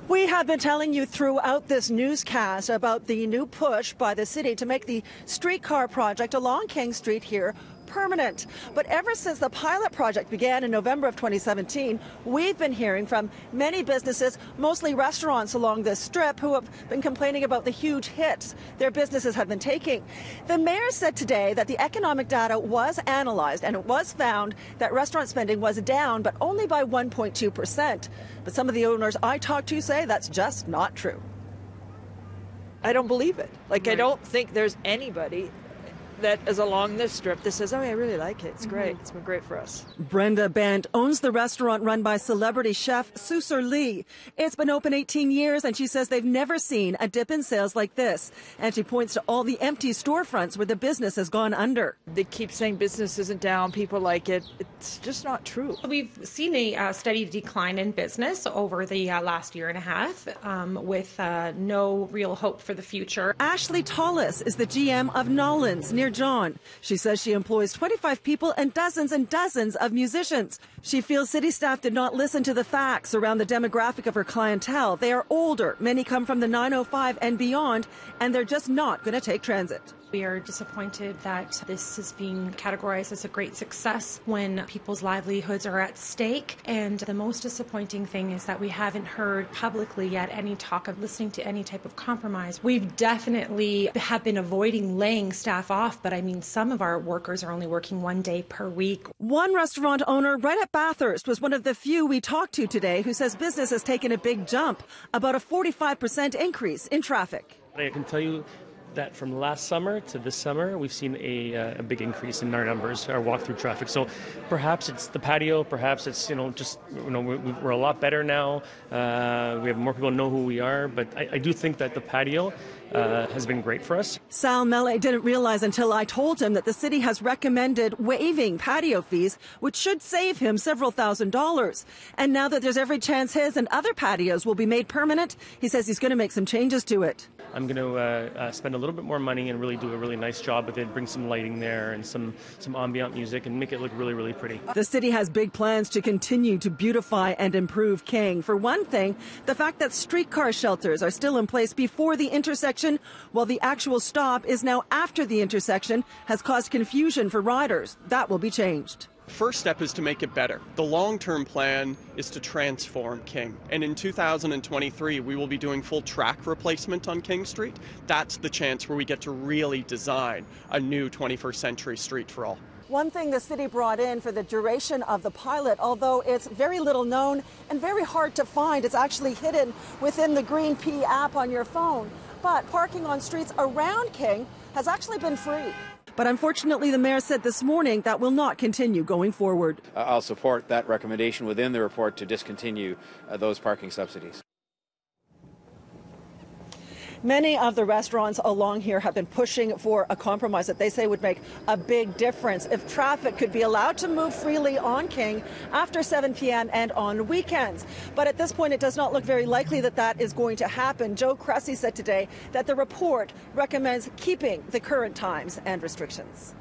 We have been telling you throughout this newscast about the new push by the city to make the streetcar project along King Street here permanent. But ever since the pilot project began in November of 2017, we've been hearing from many businesses, mostly restaurants along this strip, who have been complaining about the huge hits their businesses have been taking. The mayor said today that the economic data was analyzed and it was found that restaurant spending was down, but only by 1.2%. But some of the owners I talked to say that's just not true. I don't believe it. I don't think there's anybody that is along this strip that says, oh, I really like it. It's great. It's been great for us. Brenda Band owns the restaurant run by celebrity chef Susur Lee. It's been open 18 years, and she says they've never seen a dip in sales like this. And she points to all the empty storefronts where the business has gone under. They keep saying business isn't down, people like it. It's just not true. We've seen a steady decline in business over the last year and a half with no real hope for the future. Ashley Tollis is the GM of Nolan's near John. She says she employs 25 people and dozens of musicians. She feels city staff did not listen to the facts around the demographic of her clientele. They are older. Many come from the 905 and beyond, and they're just not going to take transit. We are disappointed that this is being categorized as a great success when people's livelihoods are at stake. And the most disappointing thing is that we haven't heard publicly yet any talk of listening to any type of compromise. We've definitely have been avoiding laying staff off, but I mean, some of our workers are only working 1 day per week. One restaurant owner right at Bathurst was one of the few we talked to today who says business has taken a big jump, about a 45% increase in traffic. I can tell you that from last summer to this summer, we've seen a big increase in our numbers, our walk-through traffic. So perhaps it's the patio, perhaps it's, we're a lot better now. We have more people know who we are, but I do think that the patio has been great for us. Sal Mele didn't realize until I told him that the city has recommended waiving patio fees, which should save him several $1,000s. And now that there's every chance his and other patios will be made permanent, he says he's going to make some changes to it. I'm going to spend a little bit more money and really do a really nice job with it, bring some lighting there and some ambient music and make it look really, really pretty. The city has big plans to continue to beautify and improve King. For one thing, the fact that streetcar shelters are still in place before the intersection, while the actual stop is now after the intersection, has caused confusion for riders. That will be changed. First step is to make it better. The long-term plan is to transform King. And in 2023, we will be doing full track replacement on King Street. That's the chance where we get to really design a new 21st century street for all. One thing the city brought in for the duration of the pilot, although it's very little known and very hard to find, it's actually hidden within the Green P app on your phone. But parking on streets around King has actually been free. But unfortunately, the mayor said this morning that will not continue going forward. I'll support that recommendation within the report to discontinue those parking subsidies. Many of the restaurants along here have been pushing for a compromise that they say would make a big difference if traffic could be allowed to move freely on King after 7 p.m. and on weekends. But at this point, it does not look very likely that that is going to happen. Joe Cressy said today that the report recommends keeping the current times and restrictions.